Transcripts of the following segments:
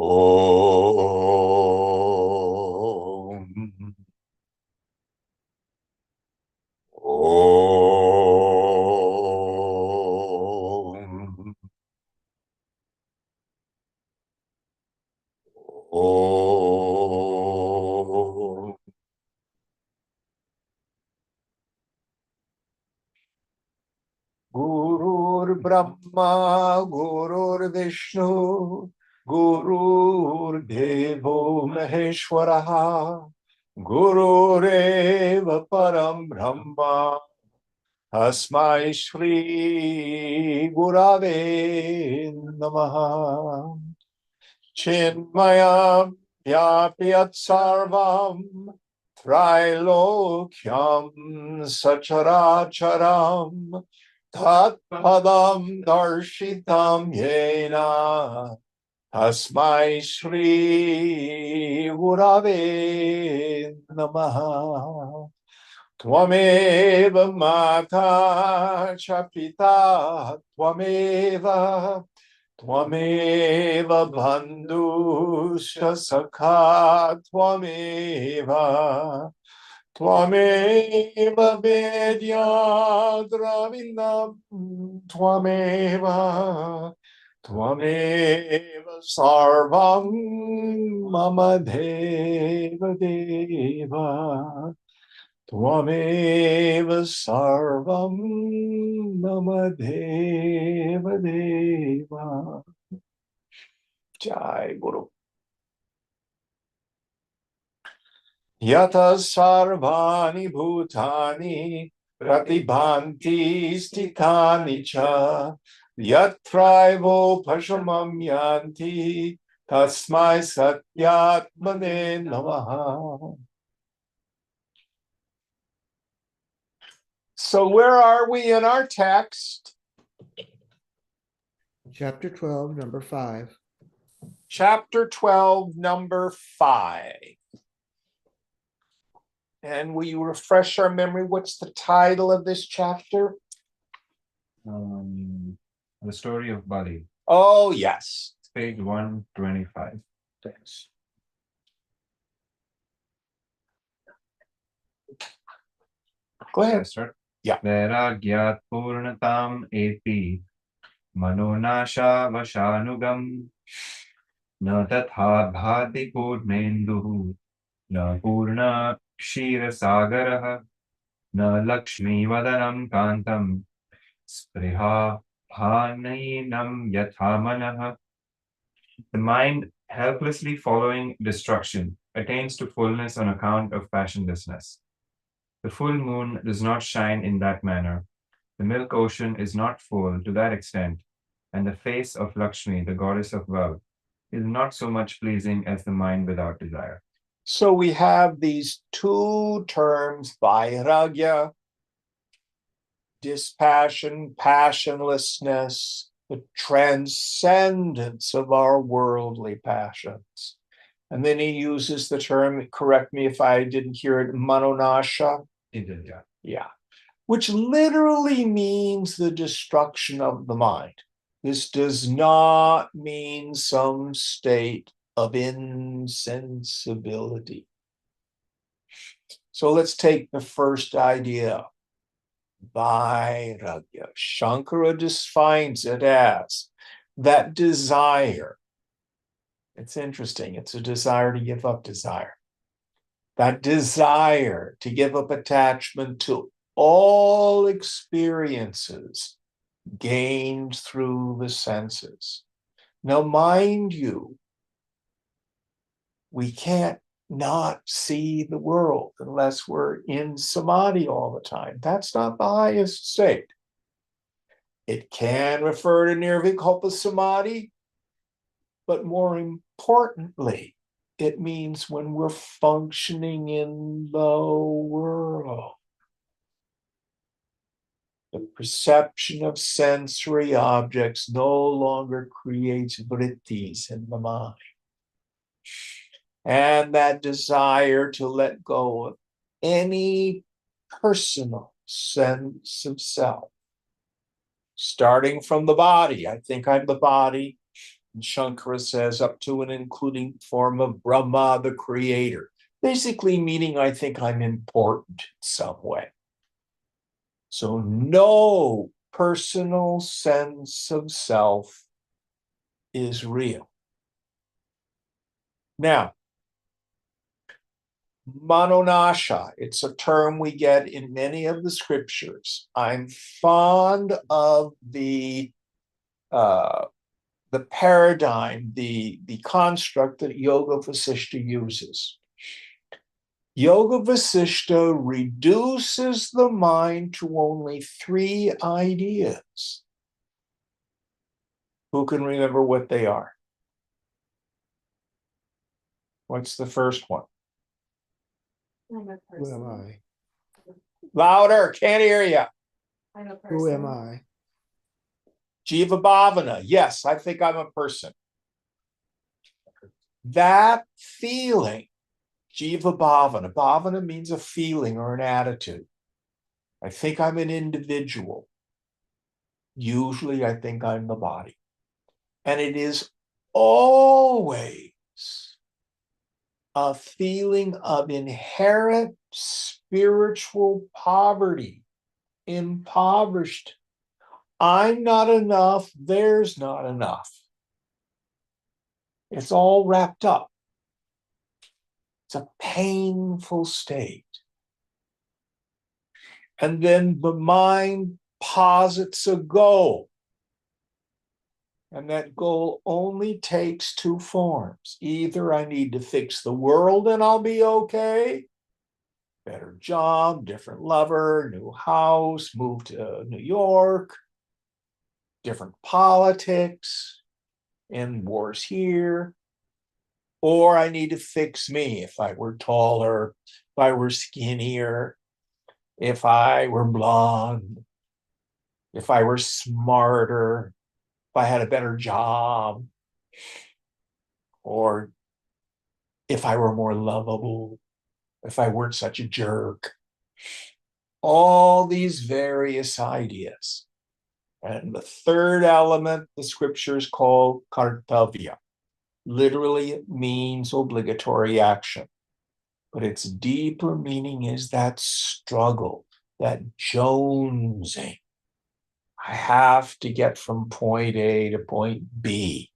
Om. Om. Om. Gurur Brahma, Gurur Vishnu, Gurur Devo Maheshwaraha, Gurureva Param Brahma, Tasmai Shri Gurave Namaha. Chinmayam Vyapyat Sarvam Trilokyam Sacharacharam Tat Padam Darshitam Yena Tasmai Shri Gurave Namaha. Tvameva Mata Chapita Tvameva Tvameva Bandhuscha Sakha Tvameva Tvameva Vedya Dravinam Tvameva Tvameva Sarvam Mama Deva Deva Tvameva Sarvam Mama Deva Deva. Jai Guru. Yata Sarvani Bhutani Pratibhanti Stithani Cha Yatraivo Pashamam Yanti Tasmai Satyatmane Namaha. So where are we in our text? Chapter 12, number 5. Chapter 12, number 5. And will you refresh our memory? What's the title of this chapter? The story of Bali. Oh, yes. It's page 125. Thanks. Go ahead. Start. Yeah. Vairagyat purnatam eti manonasha vashanugam na tatha bhati purnendu na purna kshira sagaraha na lakshmi vadanam kantam spriha bhanainam yathamanaha. The mind, helplessly following destruction, attains to fullness on account of passionlessness. The full moon does not shine in that manner. The milk ocean is not full to that extent, and the face of Lakshmi, the goddess of wealth, is not so much pleasing as the mind without desire. So we have these two terms, vairagya, dispassion, passionlessness, the transcendence of our worldly passions. And then he uses the term, correct me if I didn't hear it, manonasha. Yeah. Which literally means the destruction of the mind. This does not mean some state of insensibility. So let's take the first idea, vairagya. Shankara defines it as that desire. It's interesting. It's a desire to give up desire. That desire to give up attachment to all experiences gained through the senses. Now, mind you, we can't not see the world unless we're in samadhi all the time. That's not the highest state. It can refer to nirvikalpa samadhi, but more importantly, it means when we're functioning in the world. The perception of sensory objects no longer creates vrittis in the mind. And that desire to let go of any personal sense of self, starting from the body. I think I'm the body. And Shankara says up to and including form of Brahma, the creator. Basically meaning I think I'm important in some way. So no personal sense of self is real. Now, Manonasha, it's a term we get in many of the scriptures. I'm fond of the paradigm, the construct that Yoga Vasishtha uses. Yoga Vasishtha reduces the mind to only 3 ideas. Who can remember what they are? What's the first one? Who am I? Louder, can't hear you. I'm a person. Who am I? Jiva Bhavana. Yes, I think I'm a person. That feeling, Jiva Bhavana. Bhavana means a feeling or an attitude. I think I'm an individual. Usually I think I'm the body. And it is always a feeling of inherent spiritual poverty, impoverished. I'm not enough, there's not enough. It's all wrapped up. It's a painful state. And then the mind posits a goal. And that goal only takes 2 forms. Either I need to fix the world and I'll be okay. Better job, different lover, new house, move to New York, different politics, end wars here. Or I need to fix me if I were taller, if I were skinnier, if I were blonde, if I were smarter, if I had a better job, or if I were more lovable, if I weren't such a jerk. All these various ideas. And the third element, the scriptures call kartavya. Literally, it means obligatory action. But its deeper meaning is that struggle, that jonesing. I have to get from point A to point B.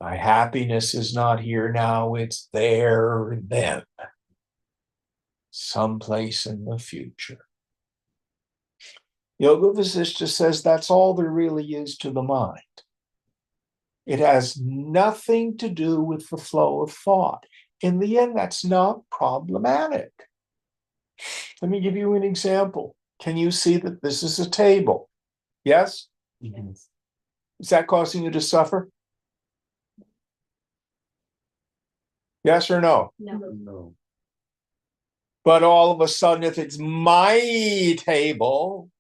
My happiness is not here now, it's there then. Someplace in the future. Yoga Vasishtha says that's all there really is to the mind. It has nothing to do with the flow of thought. In the end, that's not problematic. Let me give you an example. Can you see that this is a table? Yes? Yes. Is that causing you to suffer? Yes or no? No. But all of a sudden, if it's my table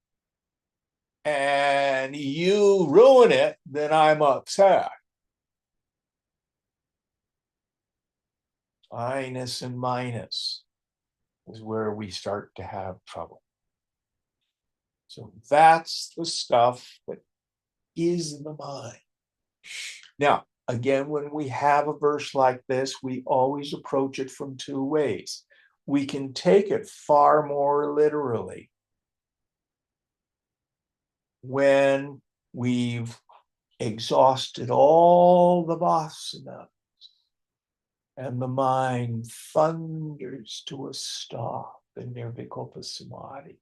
and you ruin it, then I'm upset. Minus and minus is where we start to have trouble. So that's the stuff that is in the mind. Now, again, when we have a verse like this, we always approach it from 2 ways. We can take it far more literally. When we've exhausted all the vasanas and the mind thunders to a stop in nirvikalpa samadhi.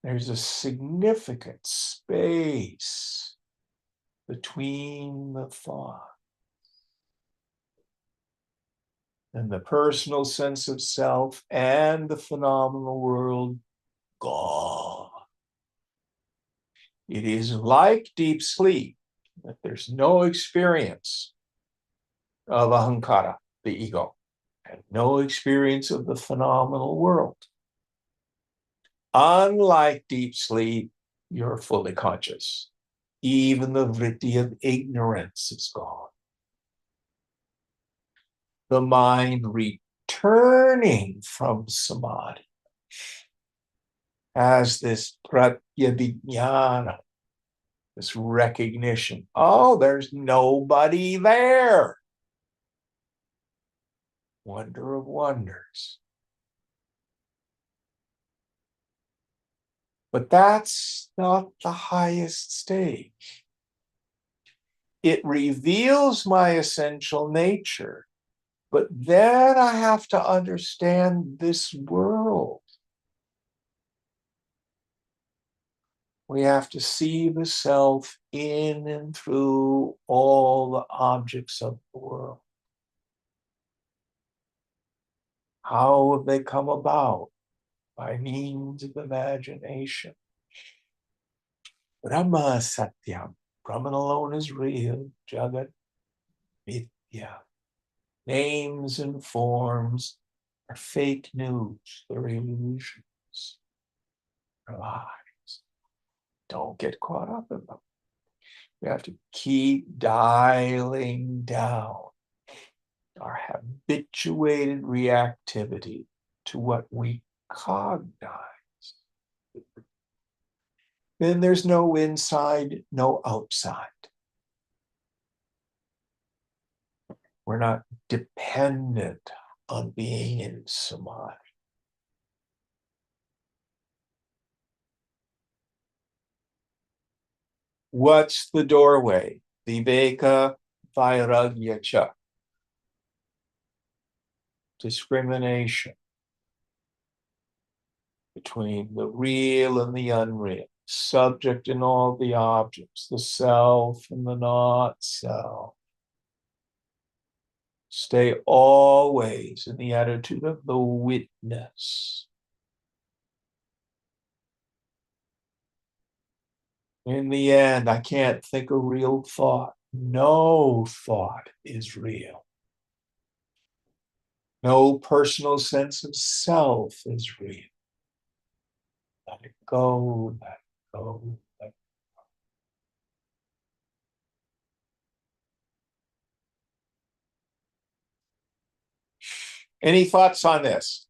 There's a significant space between the thought and the personal sense of self and the phenomenal world gone. It is like deep sleep, that there's no experience of ahankara, the ego, and no experience of the phenomenal world. Unlike deep sleep, you're fully conscious. Even the vritti of ignorance is gone. The mind returning from samadhi has this pratyabhijnana, This recognition. Oh, there's nobody there. Wonder of wonders. But that's not the highest stage. It reveals my essential nature, but then I have to understand this world. We have to see the self in and through all the objects of the world. How have they come about? By means of imagination. Brahma Satyam. Brahman alone is real. Jagat Mithya. Names and forms are fake news. They're illusions. They're lies. Don't get caught up in them. We have to keep dialing down our habituated reactivity to what we cognize. Then there's no inside, no outside. We're not dependent on being in samadhi. What's the doorway? Viveka Vairagya Cha. Discrimination between the real and the unreal, subject and all the objects, the self and the not self. Stay always in the attitude of the witness. In the end, I can't think a real thought. No thought is real. No personal sense of self is real. Let it go, let it go, let it go. Any thoughts on this?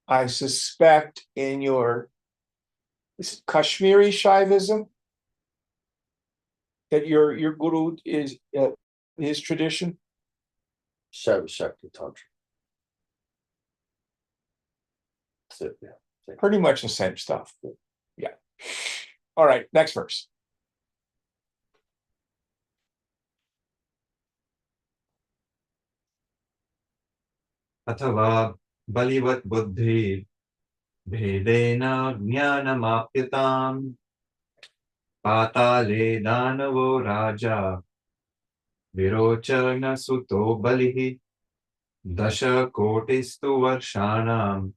I suspect in your Kashmiri Shaivism that your guru is his tradition. Shaiva Shakti Tantra. That's it, yeah. Pretty much the same stuff. Yeah. All right, next verse. अथवा बलिवत् बुद्धि भेदेन ज्ञानमाप्यताम् पाताले दानवो राजा विरोचन सुतो बलिः दश कोटिस्तु वर्षाणाम्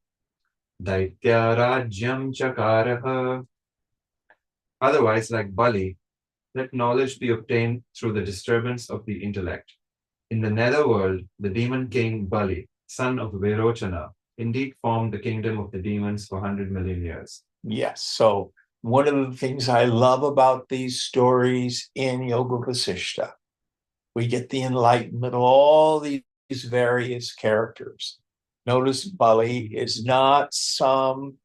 दैत्याराज्यं चकारः. Otherwise, like Bali, let knowledge be obtained through the disturbance of the intellect. In the netherworld, the demon king Bali, son of Virochana, indeed formed the kingdom of the demons for 100 million years. Yes. So one of the things I love about these stories in Yoga Vasishtha, we get the enlightenment of all these various characters. Notice Bali is not some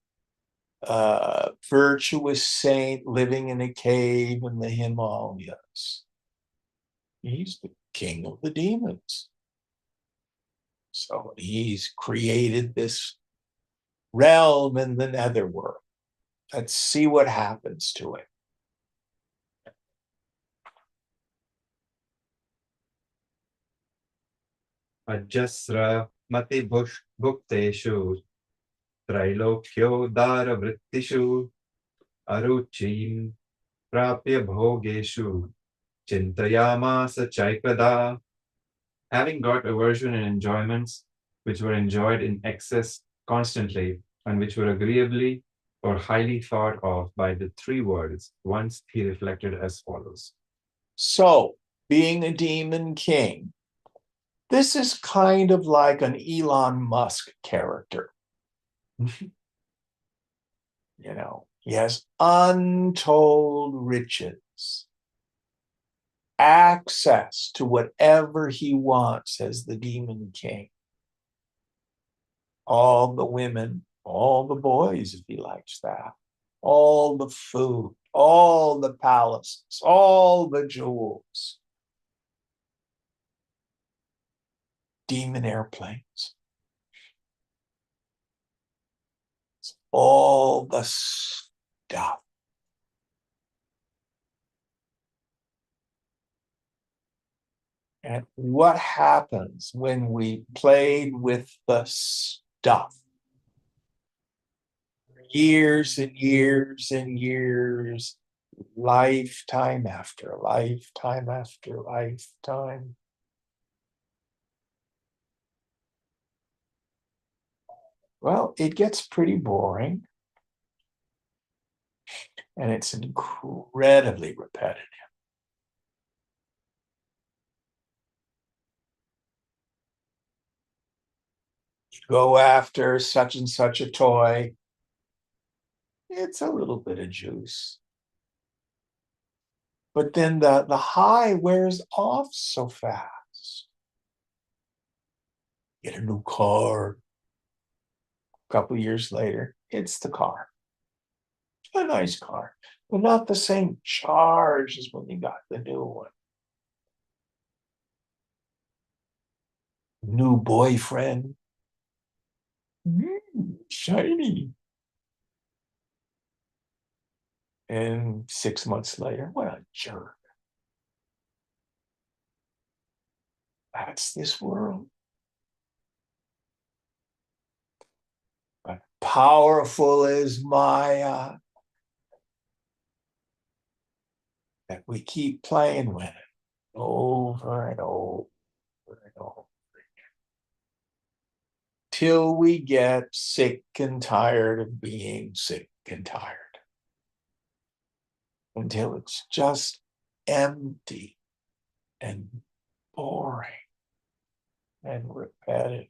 virtuous saint living in a cave in the Himalayas. He's the king of the demons. So he's created this realm in the netherworld. Let's see what happens to it. Ajasra mati bhukteshu trailokyo dara vrittishu aruchim prapya bhogeshu chintayamasa chaikada. Having got aversion and enjoyments which were enjoyed in excess constantly and which were agreeably or highly thought of by the three worlds, once he reflected as follows. So, being a demon king, this is kind of like an Elon Musk character. You know, he has untold riches, access to whatever he wants as the demon king. All the women, all the boys, if he likes that. all the food, all the palaces, all the jewels, demon airplanes, all the stuff. And what happens when we played with the stuff? Years and years and years, lifetime after lifetime after lifetime. Well, it gets pretty boring. And it's incredibly repetitive. You go after such and such a toy, it's a little bit of juice. But then the high wears off so fast. Get a new car. A couple years later, it's the car. A nice car, but not the same charge as when you got the new one. New boyfriend. Shiny. And 6 months later, what a jerk. That's this world. But powerful is Maya. That we keep playing with it over and over and over again. Till we get sick and tired of being sick and tired. Until it's just empty and boring and repetitive.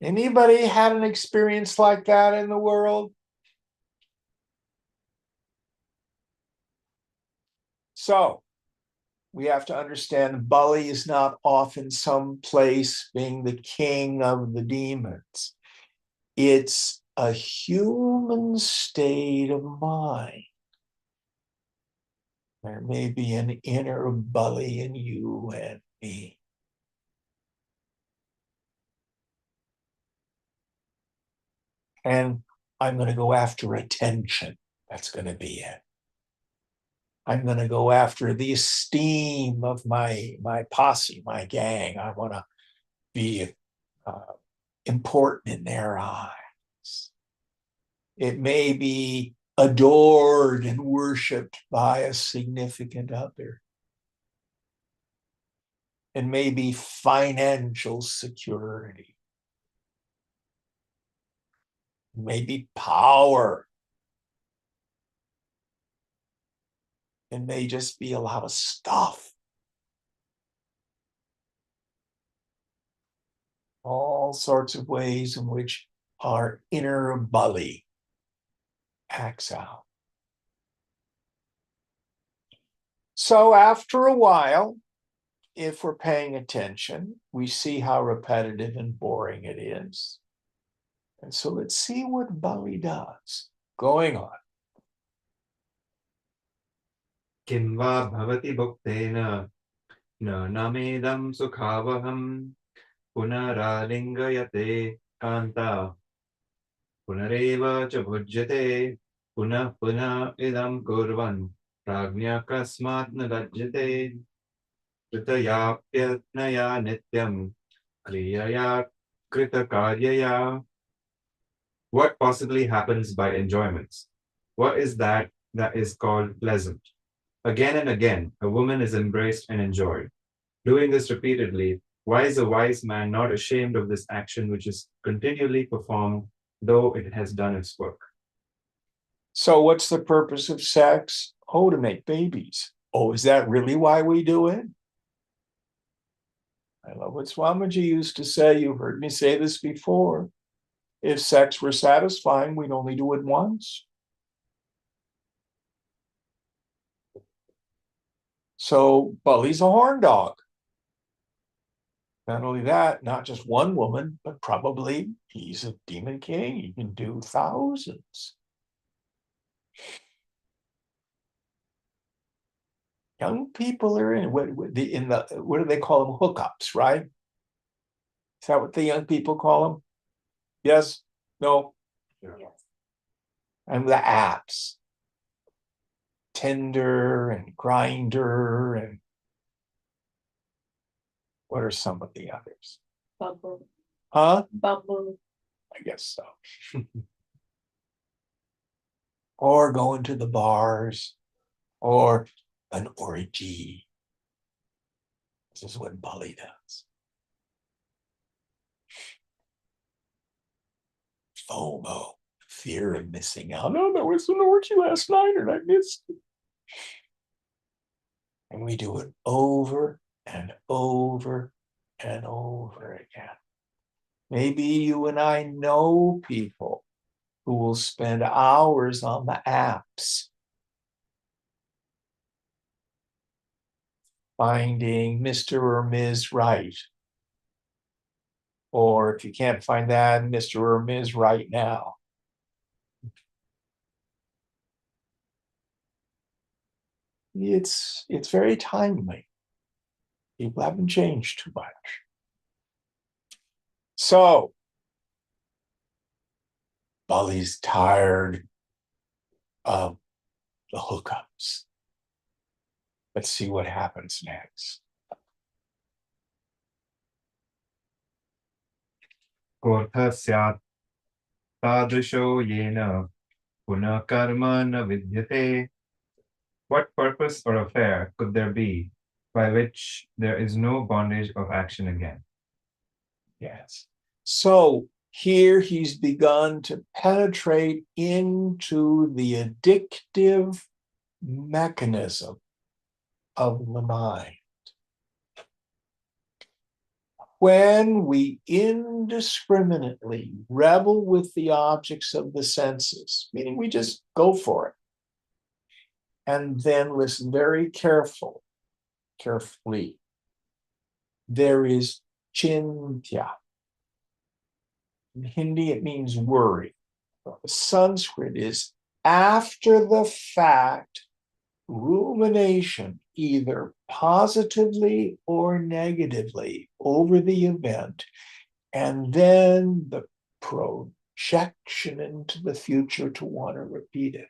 Anybody had an experience like that in the world? So we have to understand Bali is not off in some place being the king of the demons. It's a human state of mind. There may be an inner Bali in you and me. And I'm going to go after attention. That's going to be it. I'm going to go after the esteem of my posse, my gang. I want to be important in their eyes. It may be adored and worshipped by a significant other. It may be financial security. It may be power. It may just be a lot of stuff. All sorts of ways in which our inner Bali acts out. So after a while, if we're paying attention, we see how repetitive and boring it is. And so let's see what Bali does. Going on. किं वा भवति भुक्तेन न नमेदं सुखावहं पुनरालिङ्गयते कान्ता पुनरेव च भुज्यते पुनः पुनः इदं कुर्वन् प्राज्ञा कस्मात् न लज्जते कृतयाप्यज्ञया नित्यं क्रियया कृतकार्यया. What possibly happens by enjoyments? What is that is called pleasant? Again and again, a woman is embraced and enjoyed. Doing this repeatedly, why is a wise man not ashamed of this action which is continually performed, though it has done its work? So what's the purpose of sex? Oh, to make babies. Oh, is that really why we do it? I love what Swamiji used to say. You've heard me say this before. If sex were satisfying, we'd only do it once. So Bali's a horn dog. Not only that, not just one woman, but probably he's a demon king. He can do thousands. Young people are in what do they call them? Hookups, right? Is that what the young people call them? Yes? No? Yes. And the apps. Tinder and Grinder and what are some of the others? Bubble. Huh? Bubble. I guess so. Or going to the bars or an orgy. This is what Bali does. FOMO, fear of missing out. No, there was an orgy last night and I missed it. And we do it over and over and over again. Maybe you and I know people who will spend hours on the apps finding Mr. or Ms. Right. Or if you can't find that, Mr. or Ms. Right now. It's very timely. People haven't changed too much. So, Bali's tired of the hookups. Let's see what happens next. कोऽर्थः स्यात् तादृशो येन पुनः कर्म न विद्यते. What purpose or affair could there be by which there is no bondage of action again? Yes. So here he's begun to penetrate into the addictive mechanism of the mind. When we indiscriminately revel with the objects of the senses, meaning we just go for it, and then listen very carefully, there is chintya. In Hindi, it means worry. The Sanskrit is after the fact rumination, either positively or negatively over the event, and then the projection into the future to want to repeat it.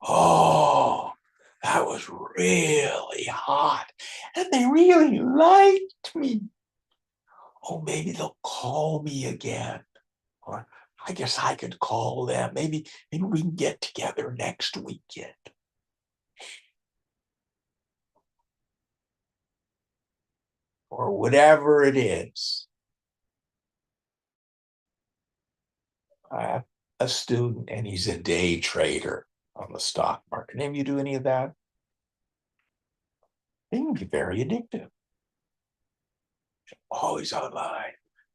Oh, that was really hot. And they really liked me. Oh, maybe they'll call me again. Or I guess I could call them. Maybe we can get together next weekend. Or whatever it is. I have a student and he's a day trader on the stock market. Any of you do any of that? It can be very addictive. Always online,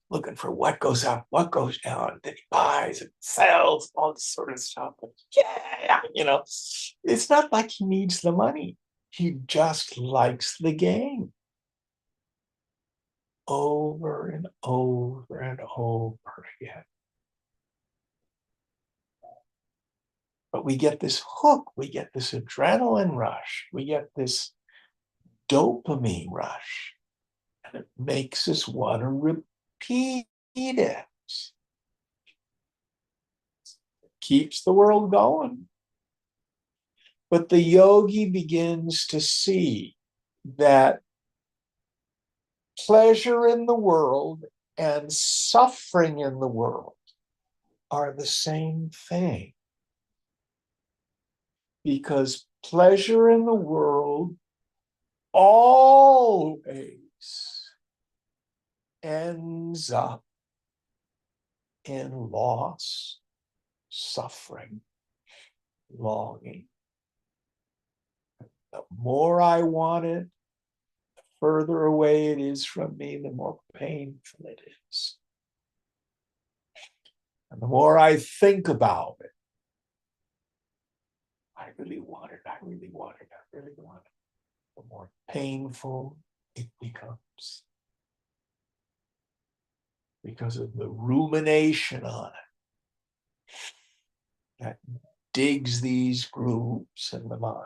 looking for what goes up, what goes down, then he buys and sells, all this sort of stuff. Yeah, it's not like he needs the money. He just likes the game. Over and over and over again. But we get this hook, we get this adrenaline rush, we get this dopamine rush, and it makes us want to repeat it. Keeps the world going. But the yogi begins to see that pleasure in the world and suffering in the world are the same thing. Because pleasure in the world always ends up in loss, suffering, longing. The more I want it, the further away it is from me, the more painful it is. And the more I think about it, I really want it, I really want it, I really want it. The more painful it becomes. Because of the rumination on it that digs these grooves in the mind.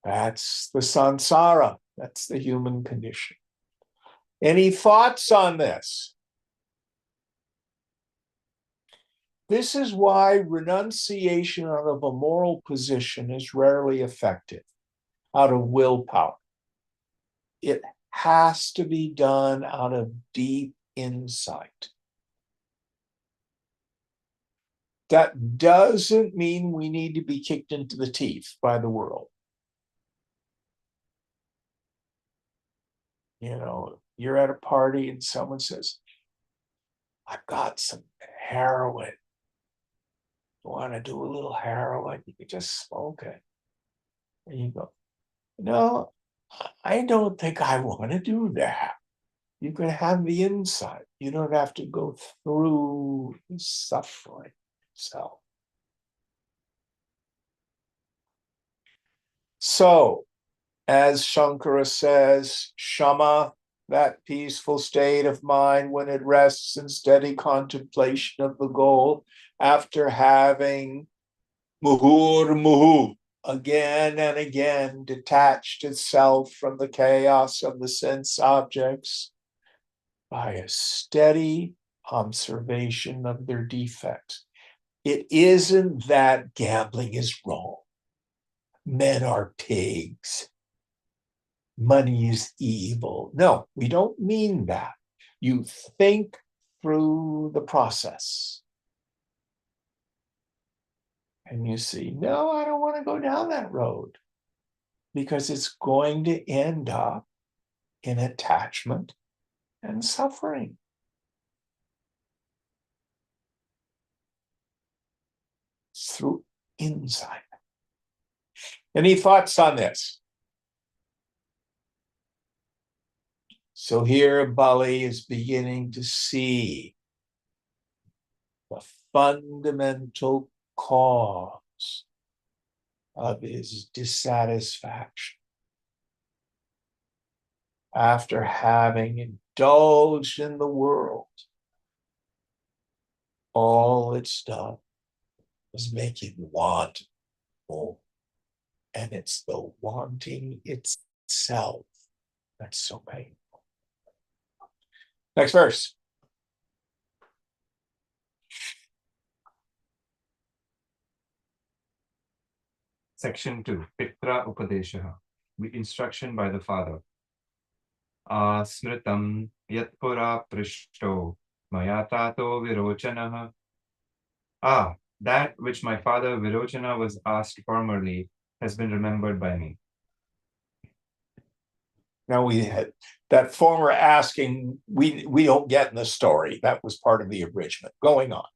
That's the samsara. That's the human condition. Any thoughts on this? This is why renunciation out of a moral position is rarely effective, out of willpower. It has to be done out of deep insight. That doesn't mean we need to be kicked into the teeth by the world. You know, you're at a party and someone says, I've got some heroin. You want to do a little heroin? You can just smoke it. And you go, no, I don't think I want to do that. You can have the insight. You don't have to go through the suffering itself. So, as Shankara says, Shama, that peaceful state of mind when it rests in steady contemplation of the goal after having muhu, again and again detached itself from the chaos of the sense objects by a steady observation of their defects. It isn't that gambling is wrong. Men are pigs. Money is evil. No, we don't mean that. You think through the process. And you see, no, I don't want to go down that road because it's going to end up in attachment and suffering. It's through insight. Any thoughts on this? So here Bali is beginning to see the fundamental cause of his dissatisfaction. After having indulged in the world, all it's done is make him want more. And it's the wanting itself that's so painful. Next verse. Section 2, Pitra Upadeshaha, the instruction by the father. Asmritam yatpura prishto mayatato virochanaha. That which my father Virochana was asked formerly has been remembered by me. Now we had that former asking, we don't get in the story. That was part of the abridgment. Going on.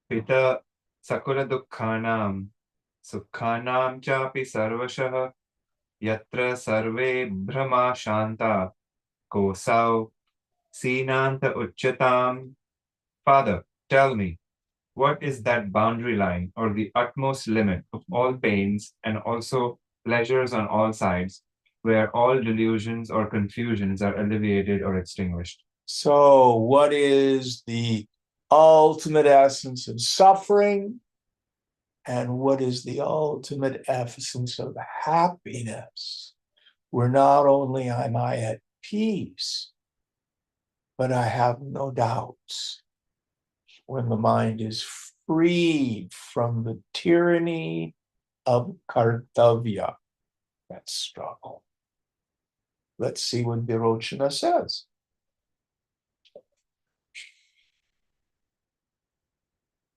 Pita sakura dukkhanam sukhanam chapi sarvashah yatra sarve brahma shanta kosau sinanta ucchatam. Father, tell me, what is that boundary line or the utmost limit of all pains and also pleasures on all sides, where all delusions or confusions are alleviated or extinguished? So what is the ultimate essence of suffering? And what is the ultimate essence of happiness? Where not only am I at peace, but I have no doubts. When the mind is freed from the tyranny of kartavya, that struggle. Let's see what Virochana says.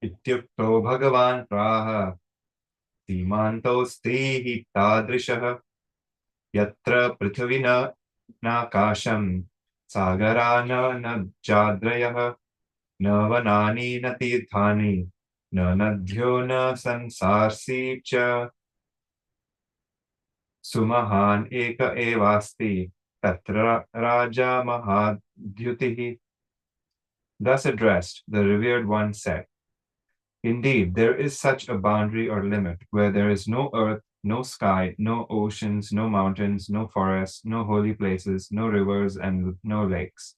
Ityukto Bhagavan Praha Simanto Stihi Tadrishaha Yatra Prithvina Nakasham Sagarana Najadrayaha Navanani Natirthani Nanadhyo Na Sansarsi Cha Sumahan Eka Evasti Tatra Raja Mahadhyutihi. Thus addressed, the revered one said, indeed, there is such a boundary or limit where there is no earth no sky, no oceans, no mountains, no forests, no holy places, no rivers, and no lakes.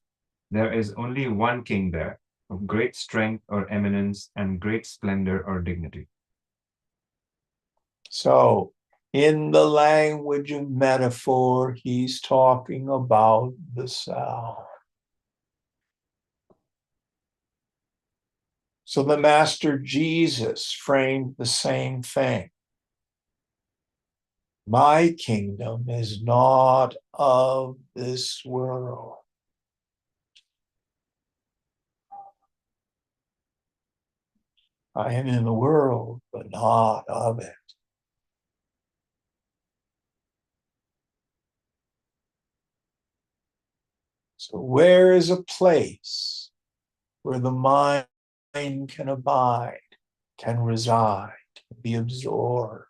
There is only one king there, of great strength or eminence and great splendor or dignity. So, in the language of metaphor, he's talking about the self. So the Master Jesus framed the same thing. My kingdom is not of this world. I am in the world, but not of it. So where is a place where the mind can abide, can reside, can be absorbed,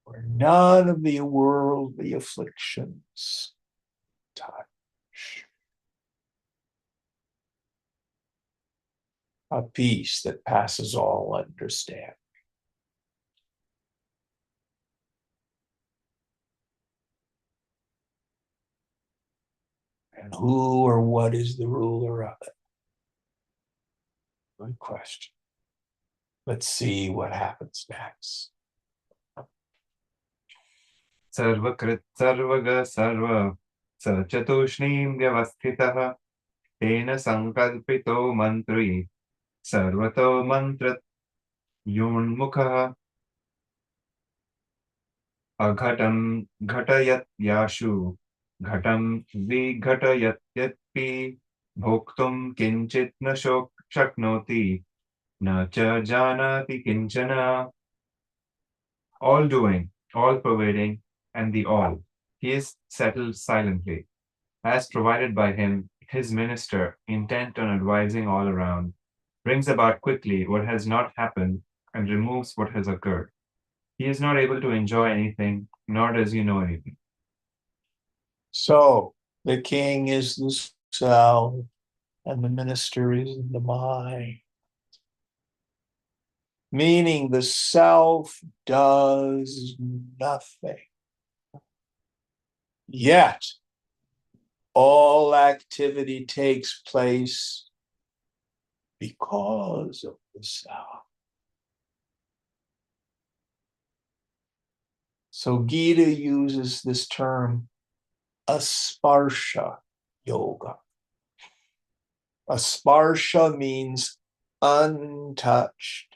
where none of the worldly afflictions touch? A peace that passes all understanding. And who or what is the ruler of it? Good question. Let's see what happens next. Sarvakrit sarvaga sarva sa chatushnim vyavasthitah tena sankalpito mantri sarvato mantrat yunmukha aghatam ghatayat yashu ghatam vighatayat yatpi bhoktum kinchit na shaknoti na cha janati kinchana. All doing, all pervading, and the all. He is settled silently, as provided by him, his minister, intent on advising all around, brings about quickly what has not happened and removes what has occurred. He is not able to enjoy anything, nor does he know anything. So the king is the self, and the minister is the mind. Meaning the self does nothing. Yet all activity takes place because of the self. So Gita uses this term asparsha yoga. Asparsha means untouched.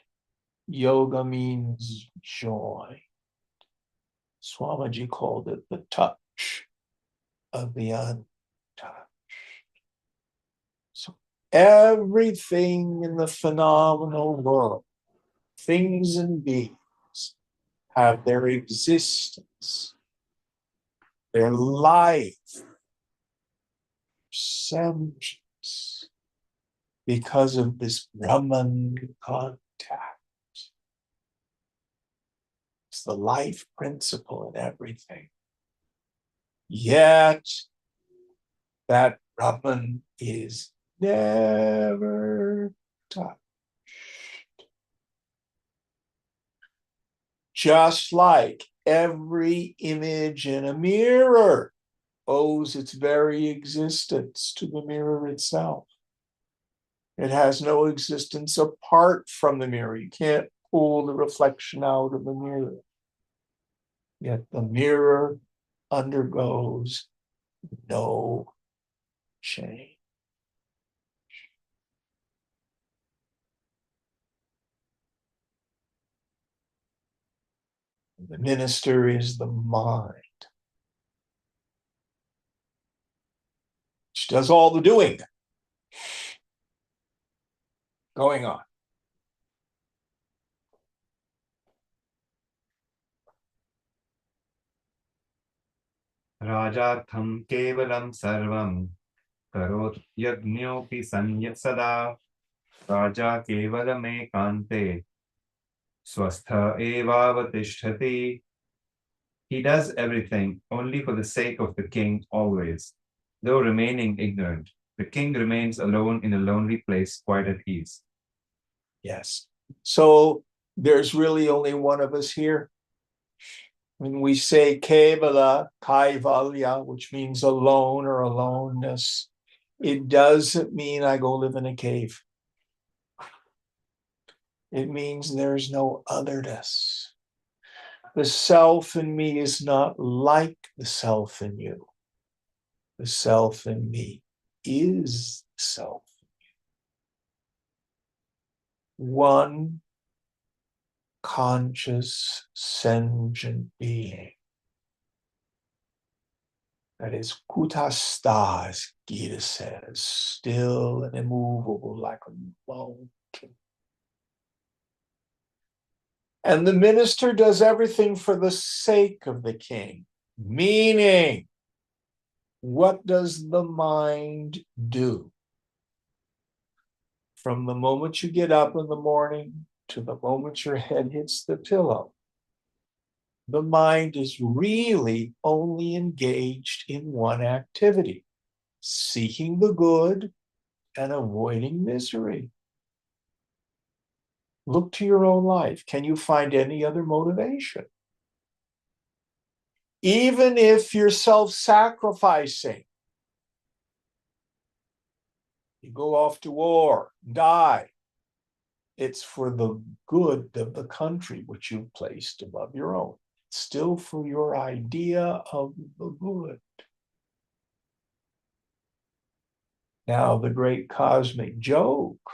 Yoga means joy. Swamiji called it the touch of the untouched. So everything in the phenomenal world, things and beings, have their existence, their life, semblance, because of this Brahman contact. It's the life principle in everything. Yet, that Brahman is never touched. Just like every image in a mirror owes its very existence to the mirror itself. It has no existence apart from the mirror. You can't pull the reflection out of the mirror. Yet the mirror undergoes no change. The minister is the mind, which does all the doing. Going on. Rajartham kevalam sarvam karot yagnyopi sanya Raja kevalam ekante swastha evavatishthati. He does everything only for the sake of the king always. Though remaining ignorant, the king remains alone in a lonely place, quite at ease. Yes. So There's really only one of us here. When we say Kevala, Kaivalya, which means alone or aloneness, it doesn't mean I go live in a cave. It means there's no otherness. The self in me is not like the self in you. The self in me is the self. One conscious, sentient being. That is kutastha, as Gita says, still and immovable like a mountain. And the minister does everything for the sake of the king. Meaning, what does the mind do? From the moment you get up in the morning to the moment your head hits the pillow, the mind is really only engaged in one activity, seeking the good and avoiding misery. Look to your own life. Can you find any other motivation? Even if you're self-sacrificing, you go off to war, die, it's for the good of the country which you've placed above your own. It's still for your idea of the good. Now, the great cosmic joke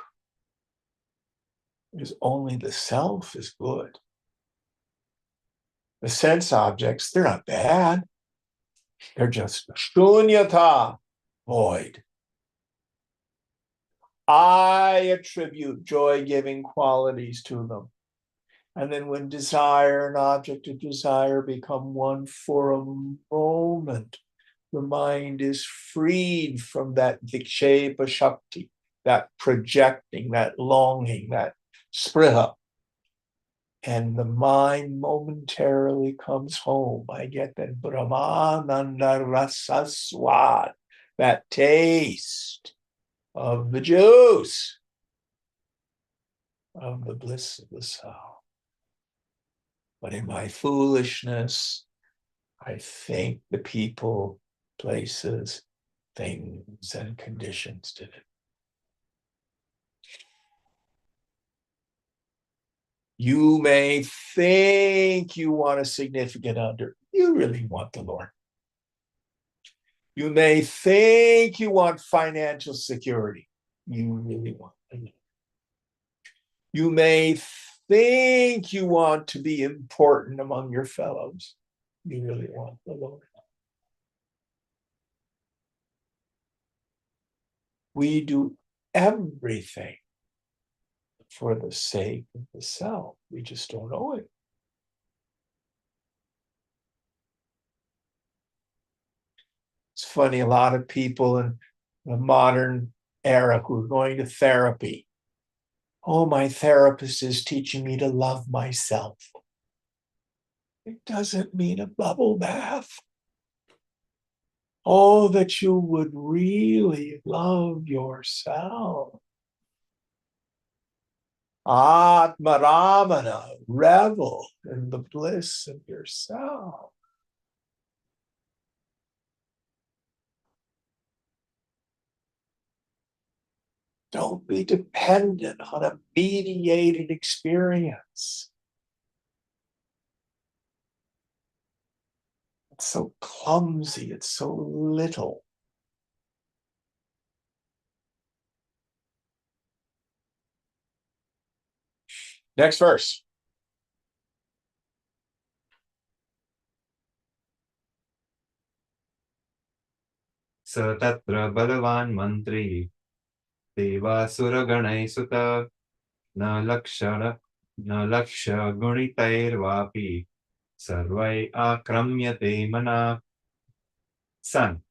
is only the self is good. The sense objects, they're not bad. They're just shunyata, void. I attribute joy-giving qualities to them. And then when desire and object of desire become one for a moment, the mind is freed from that vikshepa shakti, that projecting, that longing, that spriha. And the mind momentarily comes home. I get that Brahmananda rasa swad, that taste of the juice of the bliss of the soul. But in my foolishness, I think the people, places, things, and conditions did it. You may think you want a significant other. You really want the Lord. You may think you want financial security. You really want the Lord. You may think you want to be important among your fellows. You really want the Lord. We do everything for the sake of the self. We just don't know it. It's funny, a lot of people in the modern era who are going to therapy. Oh, my therapist is teaching me to love myself. It doesn't mean a bubble bath. Oh, that you would really love yourself. Atmaramana, revel in the bliss of yourself. Don't be dependent on a mediated experience. It's so clumsy, it's so little. Next verse. स तत्र बलवान् मन्त्री देवासुरगणैः सुतः न लक्ष्य गुणितैर्वापि सर्वैः आक्रम्यते मनः. Son,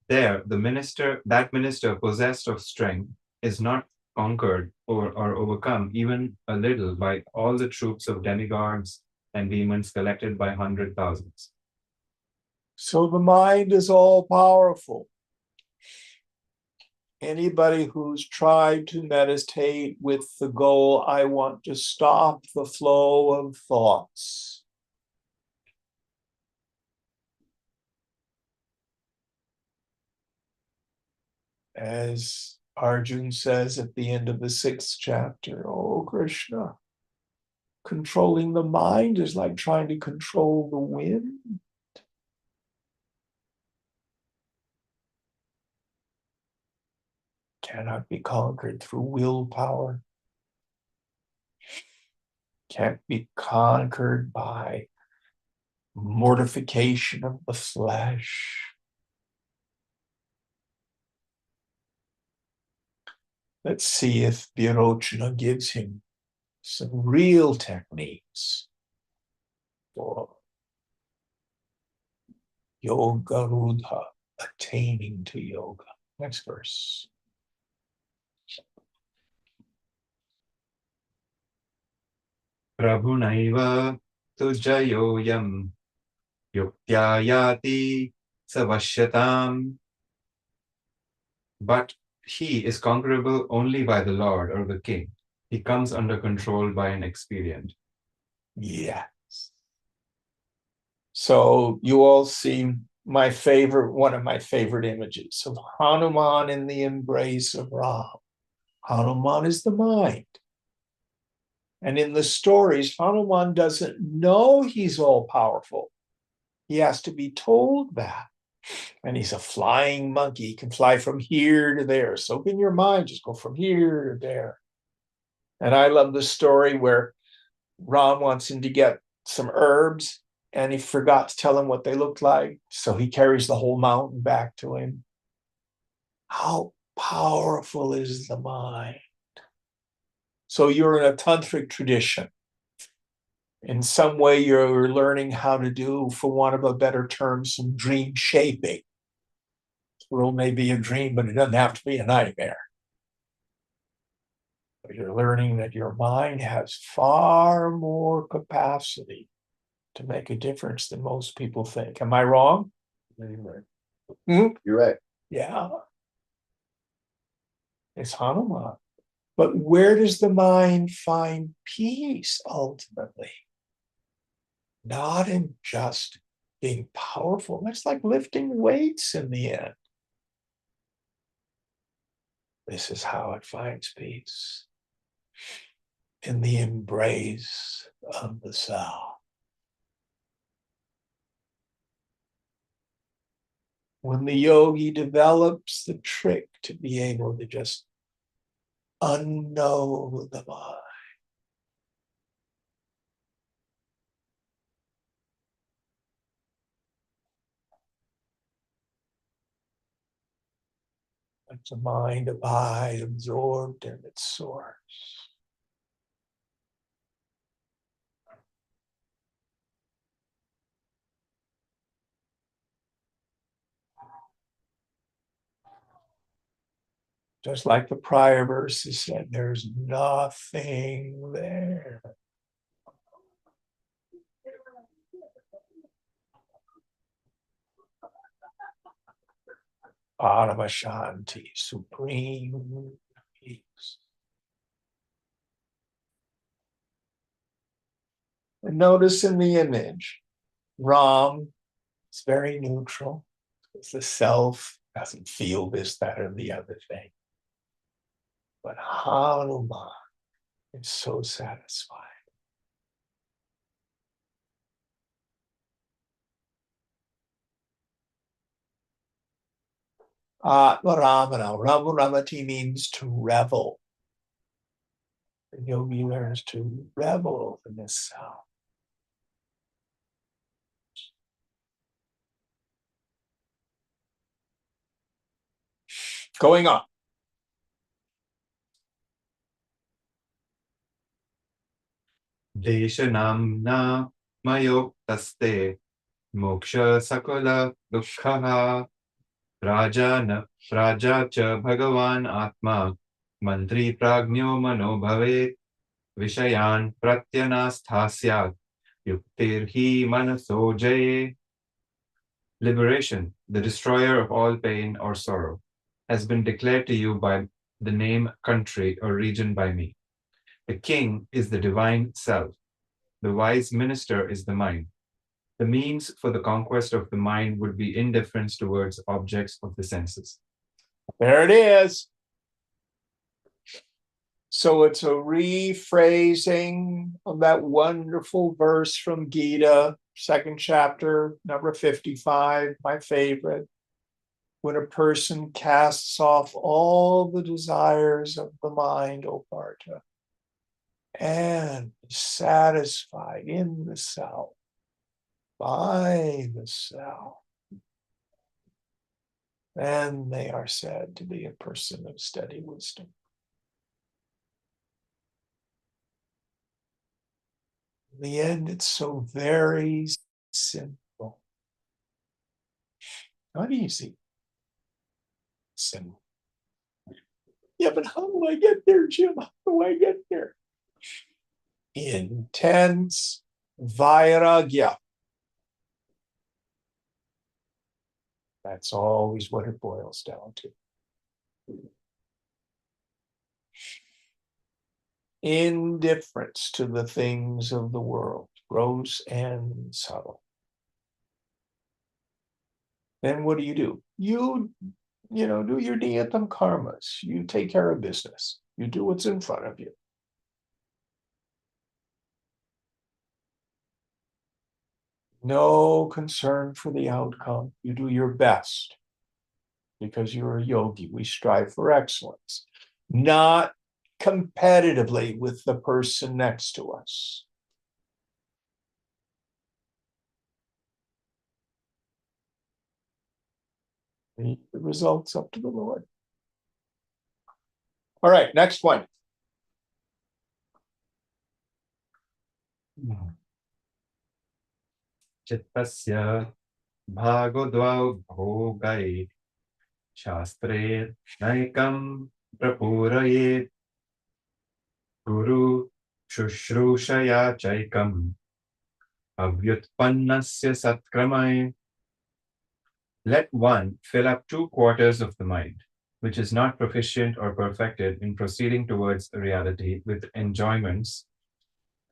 there that minister possessed of strength is not conquered or overcome even a little by all the troops of demigods and demons collected by 100,000s. So the mind is all powerful. Anybody who's tried to meditate with the goal, I want to stop the flow of thoughts. As Arjun says at the end of the 6th chapter, oh Krishna, controlling the mind is like trying to control the wind. Cannot be conquered through willpower. Can't be conquered by mortification of the flesh. Let's see if Virochana gives him some real techniques for yoga rudha, attaining to yoga. Next verse. Prabhunaiva tujayoyam yuktya savashyatam. But he is conquerable only by the Lord or the King. He comes under control by an expedient. Yes. So you all see one of my favorite images of Hanuman in the embrace of Ram. Hanuman is the mind. And in the stories, Hanuman doesn't know he's all powerful. He has to be told that. And he's a flying monkey. He can fly from here to there. So can your mind just go from here to there. And I love the story where Ram wants him to get some herbs and he forgot to tell him what they looked like. So he carries the whole mountain back to him. How powerful is the mind? So you're in a tantric tradition. In some way, you're learning how to do, for want of a better term, some dream shaping. The world may be a dream, but it doesn't have to be a nightmare. But you're learning that your mind has far more capacity to make a difference than most people think. Am I wrong? You're Hmm? You're right. Yeah. It's Hanuman. But where does the mind find peace ultimately? Not in just being powerful. That's like lifting weights in the end. This is how it finds peace. In the embrace of the self. When the yogi develops the trick to be able to just unknow the mind. Let the mind abide absorbed in its source. Just like the prior verses said, there's nothing there. Paramashanti, supreme peace. And notice in the image, Ram is very neutral. It's the self doesn't feel this, that, or the other thing. But Hanuman is so satisfied. Ramana, Ramati means to revel. The yogi learns to revel in this self. Going on. Deshanamna mayoktaste moksha sakala dukkha raja cha bhagavan atma mantri pragnyo mano bhavet vishayan pratyanasthasyat yuktirhi manaso jaye. Liberation, the destroyer of all pain or sorrow. has been declared to you by the name country or region by me. The king is the divine self. The wise minister is the mind. The means for the conquest of the mind would be indifference towards objects of the senses. There it is. So it's a rephrasing of that wonderful verse from Gita, second chapter, number 55, my favorite. When a person casts off all the desires of the mind, O Partha, and is satisfied in the self, by the self, then they are said to be a person of steady wisdom. In the end, it's so very simple. Not easy. Simple. Yeah, but how do I get there, Jim? How do I get there? Intense vairagya. That's always what it boils down to. Indifference to the things of the world, gross and subtle. Then what do? You do your niyatam karmas. You take care of business. You do what's in front of you. No concern for the outcome. You do your best. Because you're a yogi, we strive for excellence. Not competitively with the person next to us. The results up to the Lord. All right, next one. Chittasya bhagodvau bhogai shastre naikam prapurayet guru shushrusaya chaikam avyutpannasya satkramay. Let one fill up 2/4 of the mind, which is not proficient or perfected in proceeding towards reality with enjoyments,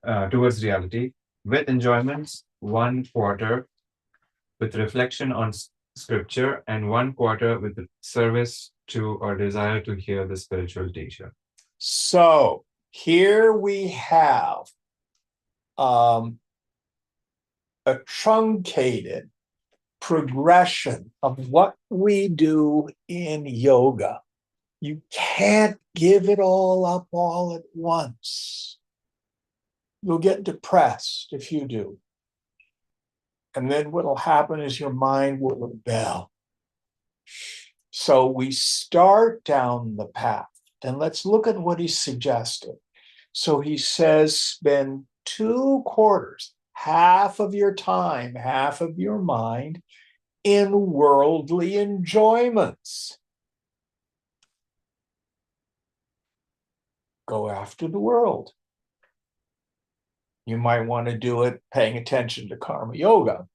towards reality, with enjoyments, 1/4 with reflection on scripture, and 1/4 with service to or desire to hear the spiritual teacher. So here we have a truncated progression of what we do in yoga. You can't give it all up all at once. You'll get depressed if you do. And then what'll happen is your mind will rebel. So we start down the path, and let's look at what he suggested. So he says, spend 2/4, half of your time, half of your mind in worldly enjoyments. Go after the world. You might want to do it paying attention to karma yoga.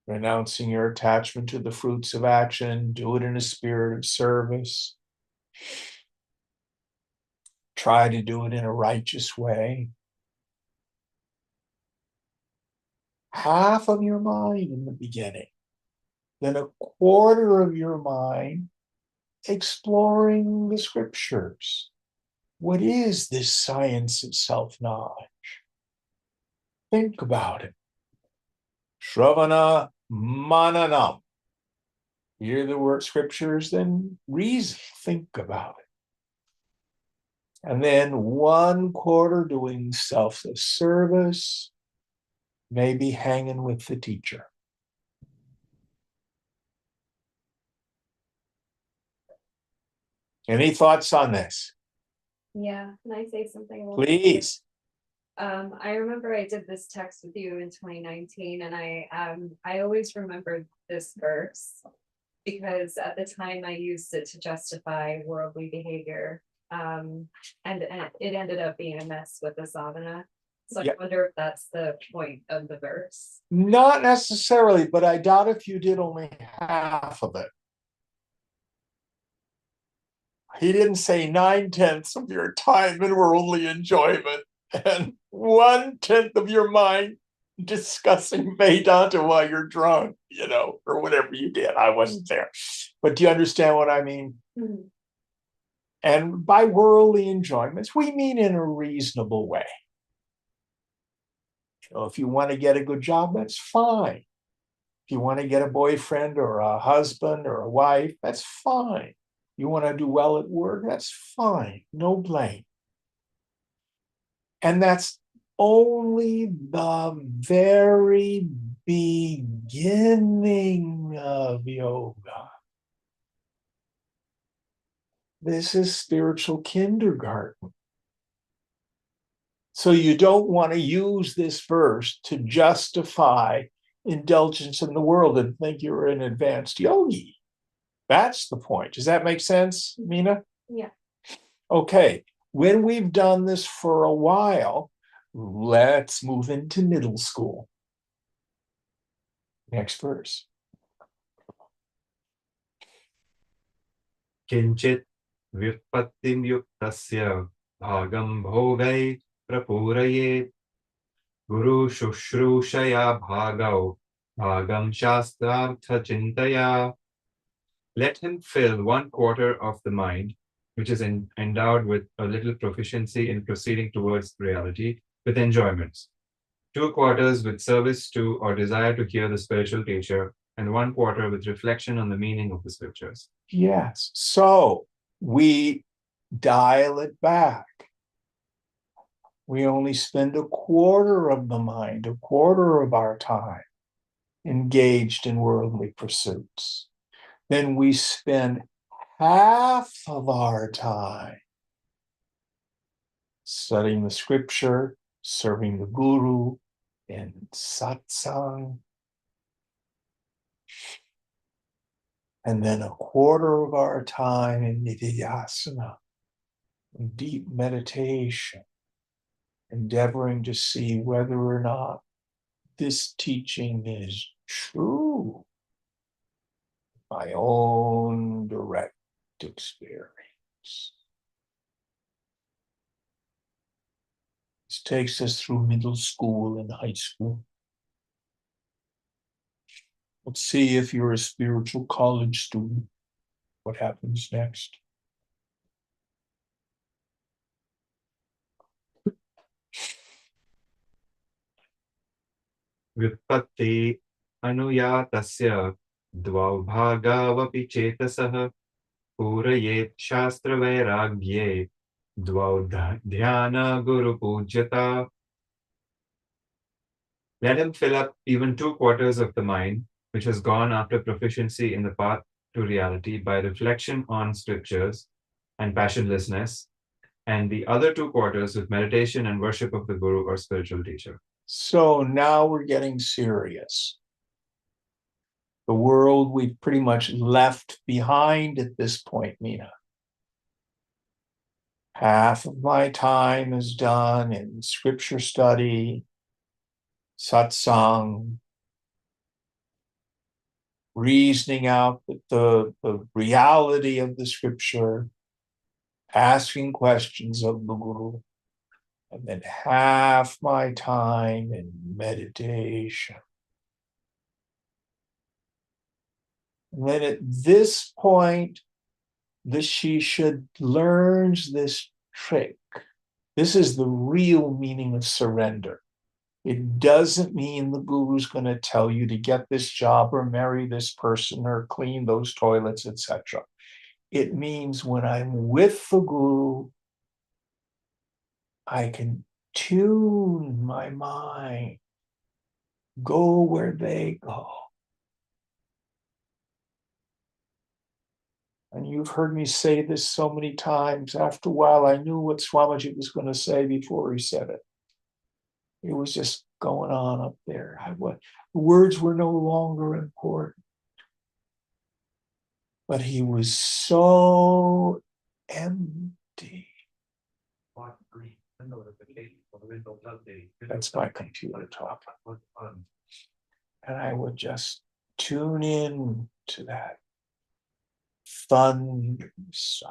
Renouncing your attachment to the fruits of action, do it in a spirit of service. Try to do it in a righteous way. Half of your mind in the beginning, then 1/4 of your mind exploring the scriptures. What is this science of self-knowledge? Think about it. Shravana mananam. Hear the word scriptures, then reason, think about it. And then 1/4 doing selfless service, maybe hanging with the teacher. Any thoughts on this? Yeah, can I say something? Please. I remember I did this text with you in 2019, and I always remembered this verse because at the time I used it to justify worldly behavior. And it ended up being a mess with the sadhana. So Yeah. I wonder if that's the point of the verse. Not necessarily, but I doubt if you did only half of it. He didn't say 9/10 of your time in worldly enjoyment and 1/10 of your mind discussing Vedanta while you're drunk, or whatever you did. I wasn't there. But do you understand what I mean? Mhm. And by worldly enjoyments, we mean in a reasonable way. If you want to get a good job, that's fine. If you want to get a boyfriend or a husband or a wife, that's fine. You want to do well at work, that's fine. No blame. And that's only the very beginning of yoga. This is spiritual kindergarten. So you don't want to use this verse to justify indulgence in the world and think you're an advanced yogi. That's the point. Does that make sense, Mina? Yeah. Okay. When we've done this for a while, let's move into middle school. Next verse. किञ्चित् व्युत्पत्तिं युक्तस्य भागं भोगै प्रपूरयेत् गुरु शुश्रूषया भागौ भागं शास्त्रार्थचिन्तया. Let him fill 1/4 of the mind, which is endowed with a little proficiency in proceeding towards reality, with enjoyments. 2/4 with service to or desire to hear the spiritual teacher, and 1/4 with reflection on the meaning of the scriptures. Yes. So we dial it back. We only spend 1/4 of the mind, 1/4 of our time engaged in worldly pursuits. Then we spend half of our time studying the scripture, serving the guru, in satsang. And then 1/4 of our time in nididhyasana, in deep meditation, endeavoring to see whether or not this teaching is true. My own direct experience. This takes us through middle school and high school. Let's see if you're a spiritual college student. What happens next? व्युत्पत्ति अनुयातस्य द्वौ भागावपि चेतसः पूरयेत् शास्त्रवैराग्ये द्वौ ध्यान गुरुपूज्यता. Let him fill up even 2/4 of the mind, which has gone after proficiency in the path to reality by reflection on scriptures and passionlessness, and the other 2/4 with meditation and worship of the guru or spiritual teacher. So now we're getting serious. The world we've pretty much left behind at this point, Mina. Half of my time is done in scripture study, satsang, reasoning out the reality of the scripture, asking questions of the guru, and then half my time in meditation. And then at this point, the Shisha learns this trick. This is the real meaning of surrender. It doesn't mean the guru's going to tell you to get this job or marry this person or clean those toilets, etc. It means when I'm with the guru, I can tune my mind, go where they go. And you've heard me say this so many times. After a while, I knew what Swamiji was going to say before he said it. It was just going on up there. The words were no longer important. But he was so empty. That's my computer talking. And I would just tune in to that thundering sigh.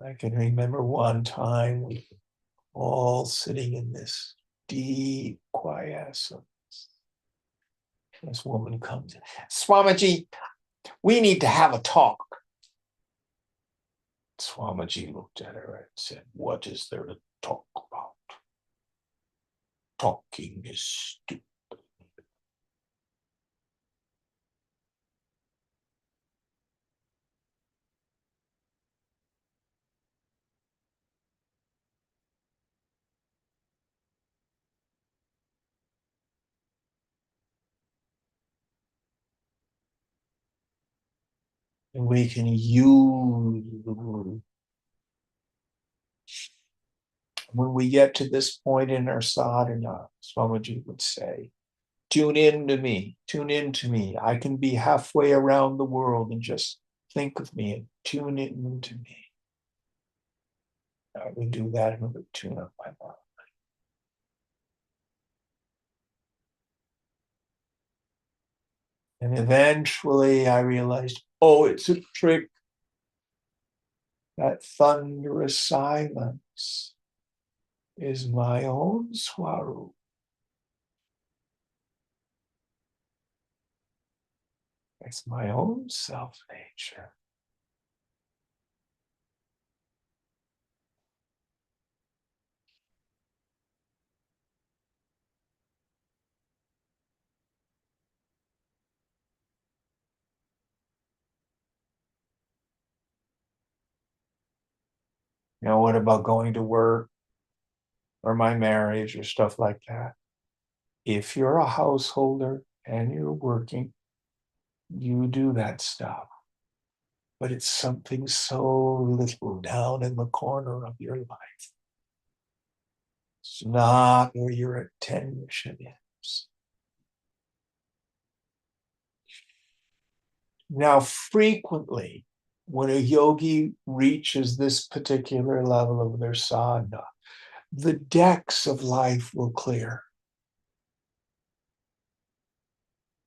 I can remember one time we all sitting in this deep quiescence. This woman comes in. Swamiji, we need to have a talk. Swamiji looked at her and said, what is there to talk about? Talking is stupid. And we can use the word. When we get to this point in our sadhana, Swamiji would say, tune in to me, tune in to me. I can be halfway around the world and just think of me and tune in to me. I would do that and it would tune up my mind. And eventually I realized, oh, it's a trick. That thunderous silence is my own swarup. It's my own self-nature. You know, what about going to work or my marriage or stuff like that? If you're a householder and you're working, you do that stuff. But it's something so little down in the corner of your life. It's not where your attention is. Now, frequently, when a yogi reaches this particular level of their sadhana, the decks of life will clear.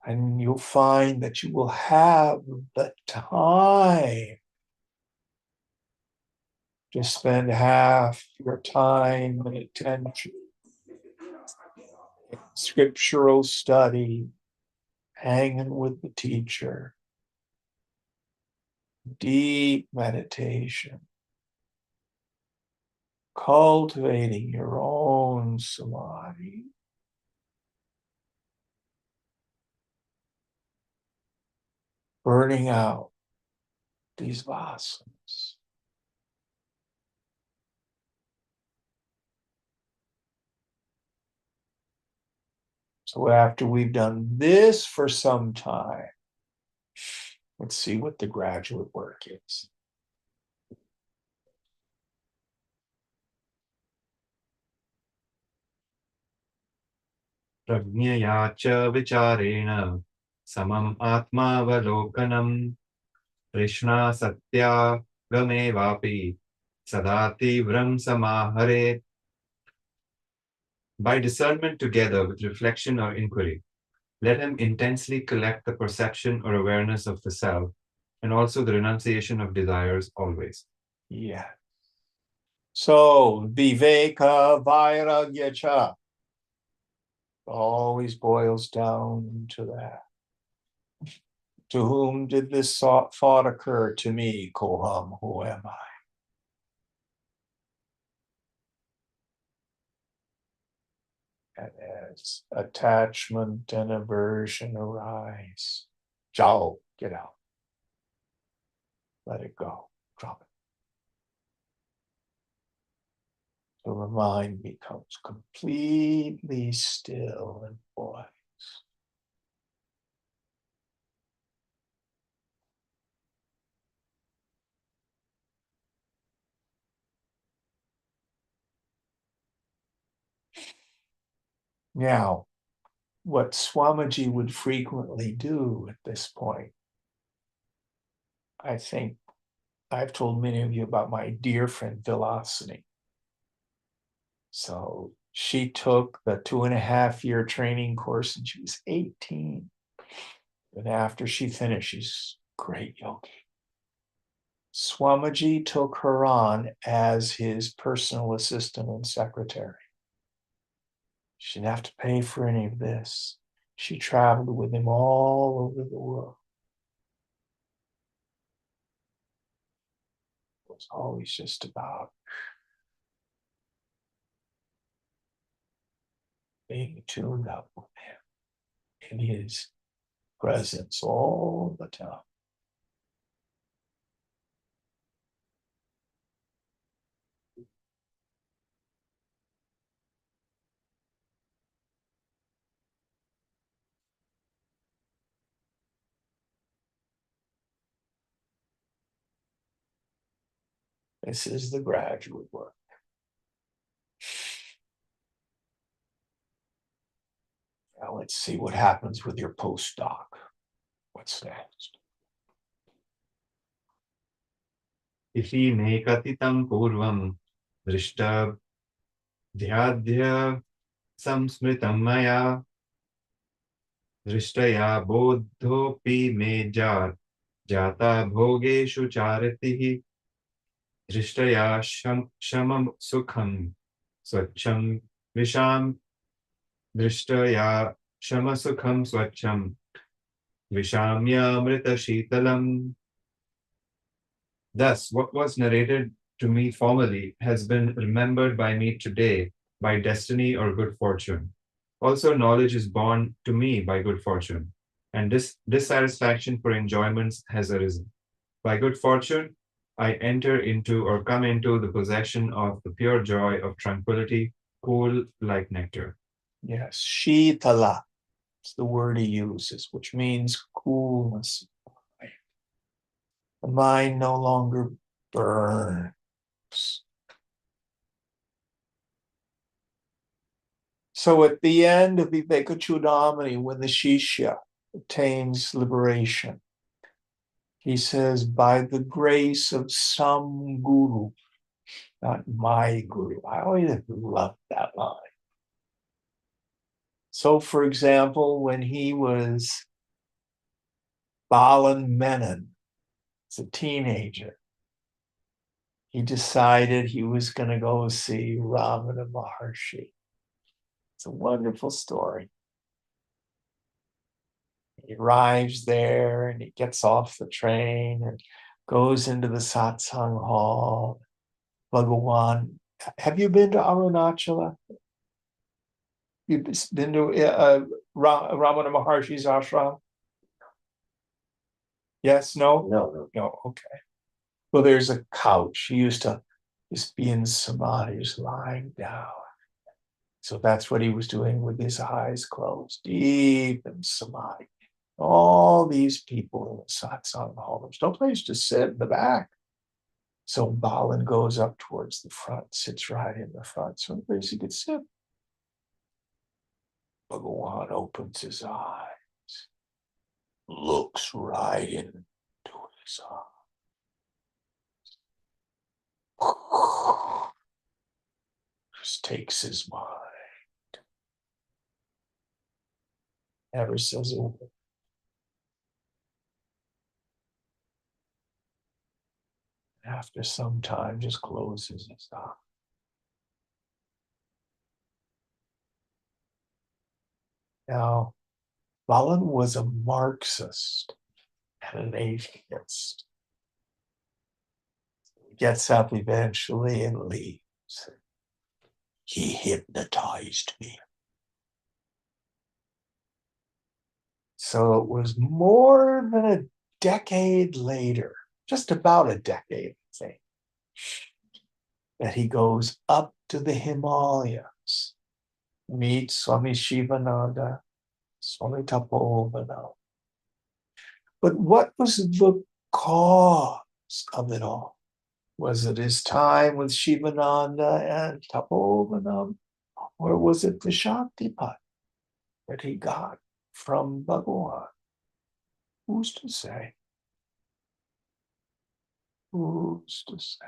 And you'll find that you will have the time to spend half your time and attention in scriptural study, hanging with the teacher, deep meditation, cultivating your own samadhi. Burning out these vasanas. So after we've done this for some time, let's see what the graduate work is. प्रज्ञया च विचारेण समम् आत्मावलोकनम् तृष्णा सत्यागमेवापि सदा तीव्रं समाहरेत्. By discernment together with reflection or inquiry, let him intensely collect the perception or awareness of the self and also the renunciation of desires always. Yeah. So viveka vairagya cha always boils down to that. To whom did this thought occur? To me, Koham, who am I? And as attachment and aversion arise, Jao, get out. Let it go. Drop it. So the mind becomes completely still and poised. Now, what Swamiji would frequently do at this point, I think I've told many of you about my dear friend Vilasini. So she took the 2.5-year training course and she was 18. And after she finished, she's a great yogi. Swamiji took her on as his personal assistant and secretary. She didn't have to pay for any of this. She traveled with him all over the world. It was always just about being tuned up with him in his presence all the time. This is the graduate work. Now let's see what happens with your postdoc. What's next? इति नेकथितं पूर्वं दृष्टाध्याद्य संस्मृतं मया दृष्टया बोद्धोऽपि मे जाता भोगेषु चारतिः दृष्टया शमं सुखं स्वच्छं विषां दृष्टया शमसुखं स्वच्छं विषाम्यामृतशीतलम्. Thus, what was narrated to me formerly has been remembered by me today by destiny or good fortune. Also, knowledge is born to me by good fortune, and dissatisfaction for enjoyments has arisen. By good fortune, I enter into or come into the possession of the pure joy of tranquility, cool like nectar. Yes, Shitala is the word he uses, which means coolness. The mind no longer burns. So at the end of Vivekachudamani, when the Shishya attains liberation, he says, by the grace of some guru, not my guru. I always loved that line. So, for example, when he was Balan Menon, as a teenager, he decided he was going to go see Ramana Maharshi. It's a wonderful story. He arrives there and he gets off the train and goes into the satsang hall. Bhagawan, have you been to Arunachala? You've been to Ramana Maharshi's ashram? Yes, no? No, okay. Well, there's a couch. He used to just be in samadhi, just lying down. So that's what he was doing with his eyes closed, deep in samadhi. All these people in the satsang hall. There's no place to sit in the back. So Balin goes up towards the front, sits right in the front. So place he could sit. Bhagawan opens his eyes, looks right into his eyes. Just takes his mind. Never says a word. After some time, just closes his eyes. Now, Balin was a Marxist and an atheist. He gets up eventually and leaves. He hypnotized me. So it was more than a decade later, just about a decade, I think, that he goes up to the Himalayas, meets Swami Shivananda, Swami Tapovanam. But what was the cause of it all? Was it his time with Shivananda and Tapovanam? Or was it the Shaktipat that he got from Bhagawan? Who's to say? Who's to say?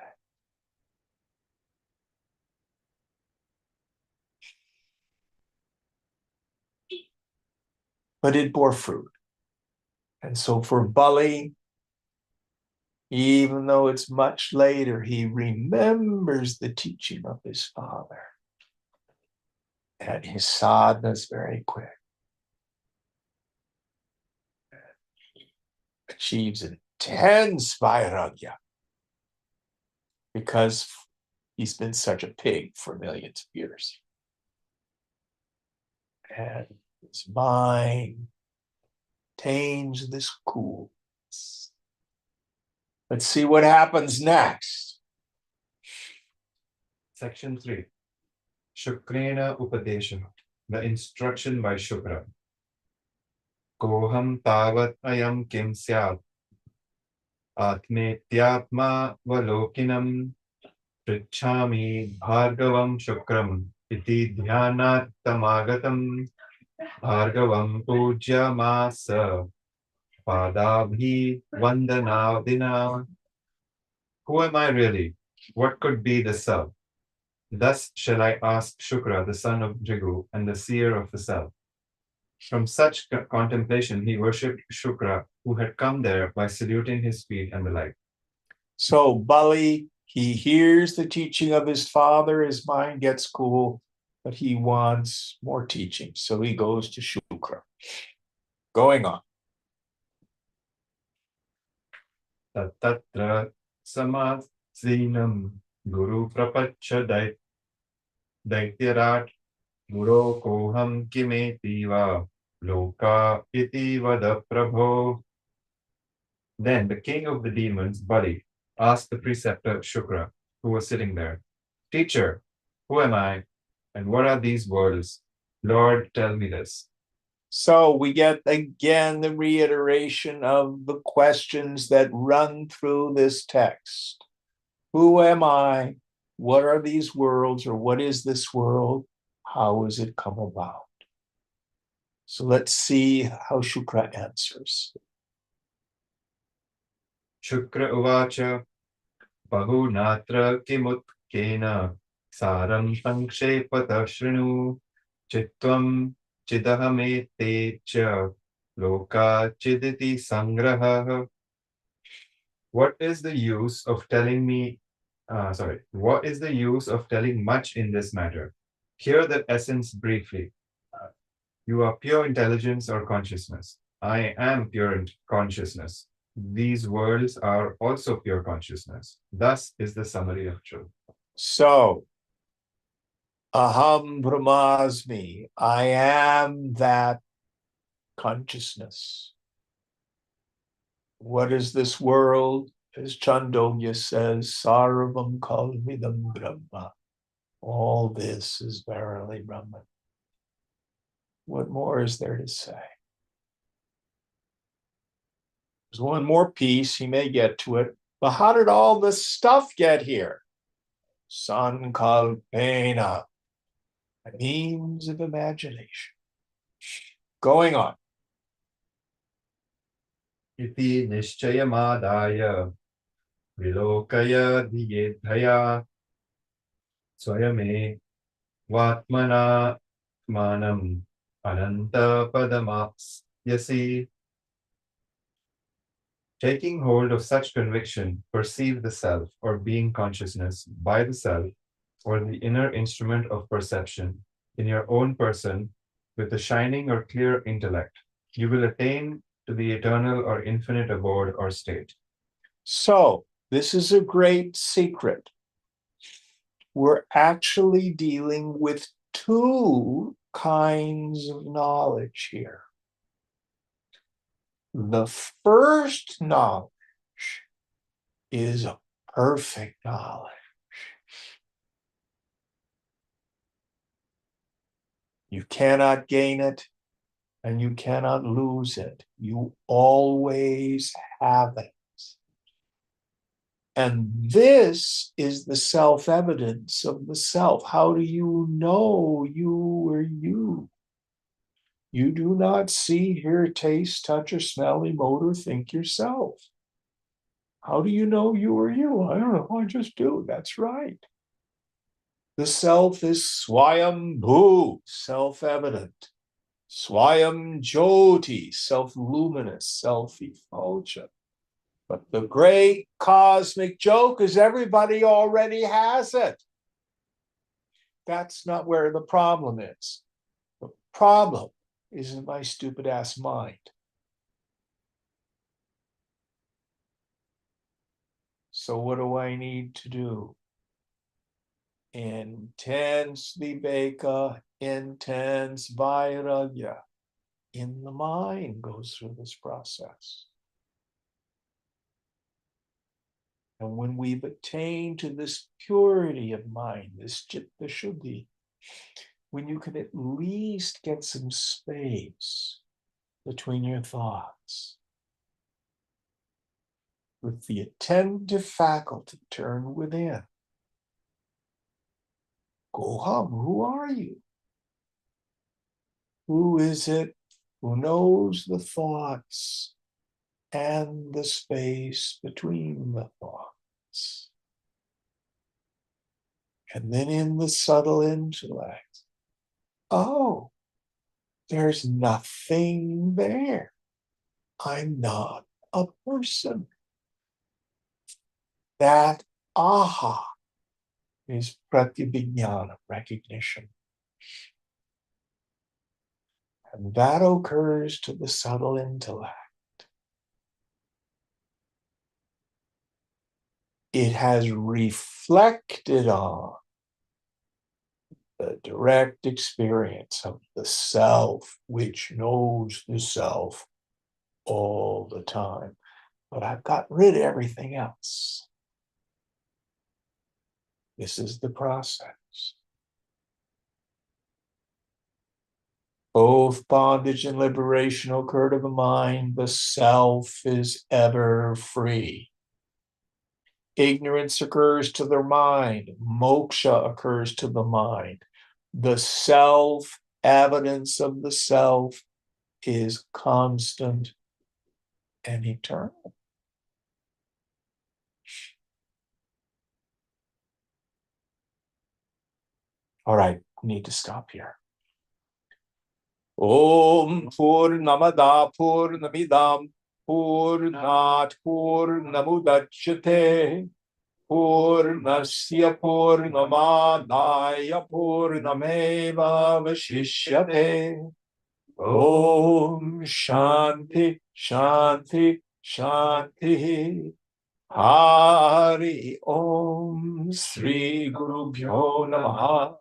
But it bore fruit. And so for Bali, Even though it's much later, he remembers the teaching of his father. And his sadhana is very quick. He achieves intense vairagya because he's been such a pig for millions of years. And his mind attains this coolness. Let's see what happens next. Section 3. Shukrena Upadesha. The instruction by Shukra. Koham tavat ayam kim syat. Atmetyatma valokinam. Prichhami bhargavam shukram. Iti dhyanat tamagatam. Bhargavam pujya masa. Padabhi vandanavdina. Who am I really? What could be the self? Thus shall I ask Shukra, the son of Jrigu, and the seer of the self. From such contemplation, he worshipped Shukra, who had come there by saluting his feet and the like. So Bali, he hears the teaching of his father, his mind gets cool, but he wants more teaching. So he goes to Shukra. Going on. Tatra samadzinam guru prapacha daityarat guru koham kimeti va loka iti vada prabho. Then the king of the demons, Bali, asked the preceptor Shukra, who was sitting there, Teacher, who am I, and what are these worlds? Lord, tell me this. So we get again the reiteration of the questions that run through this text. Who am I? What are these worlds, or what is this world? How has it come about? So let's see how Shukra answers. Shukra uvacha bahu natra kimutkena saram sankshepata shrinu chitvam chidahamete cha loka chiditi sangraha. What is the use of telling what is the use of telling much in this matter? Hear the essence briefly. You are pure intelligence or consciousness. I am pure consciousness. These worlds are also pure consciousness. Thus is the summary of truth. So, Aham Brahmasmi, I am that consciousness. What is this world? As Chandogya says, Sarvam Kalvidam Brahma. All this is verily Brahman. What more is there to say? There's one more piece, he may get to it. But how did all this stuff get here? Sankalpena, a means of imagination. Going on. Iti nishchayamadaya vilokaya diyedhaya swayame vatmana manam ananta padamasyasi. Taking hold of such conviction, perceive the self or being consciousness by the self or the inner instrument of perception in your own person with a shining or clear intellect. You will attain to the eternal or infinite abode or state. So, this is a great secret. We're actually dealing with two kinds of knowledge here. The first knowledge is perfect knowledge. You cannot gain it and you cannot lose it. You always have it. And this is the self-evidence of the self. How do you know you are you? You do not see, hear, taste, touch, or smell, emote, or think yourself. How do you know you are you? I don't know. I just do. That's right. The self is Swayambhu, self-evident. Swayam Jyoti, self-luminous, self-effulgent. But the great cosmic joke is everybody already has it. That's not where the problem is. The problem is in my stupid ass mind. So what do I need to do? Intense viveka, intense vairagya in the mind goes through this process. And when we've attained to this purity of mind, this chitta shuddhi, when you can at least get some space between your thoughts, with the attentive faculty turned within. Goham, who are you? Who is it who knows the thoughts and the space between the thoughts? And then in the subtle intellect, oh, there's nothing there. I'm not a person. That aha is pratyabhignana, recognition. And that occurs to the subtle intellect. It has reflected on the direct experience of the self, which knows the self all the time. But I've got rid of everything else. This is the process. Both bondage and liberation occur to the mind. The self is ever free. Ignorance occurs to the mind. Moksha occurs to the mind. The self, evidence of the self, is constant and eternal. All right, we need to stop here. Om Purnamada Purnamidam Purnat Purnamudachyate Purnasya Purnamadaya Purnameva Vasishyate. Om Shanti Shanti Shanti. Hari Om Sri Guru Bhyo Namaha.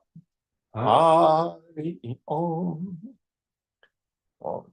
Hari Om. Om.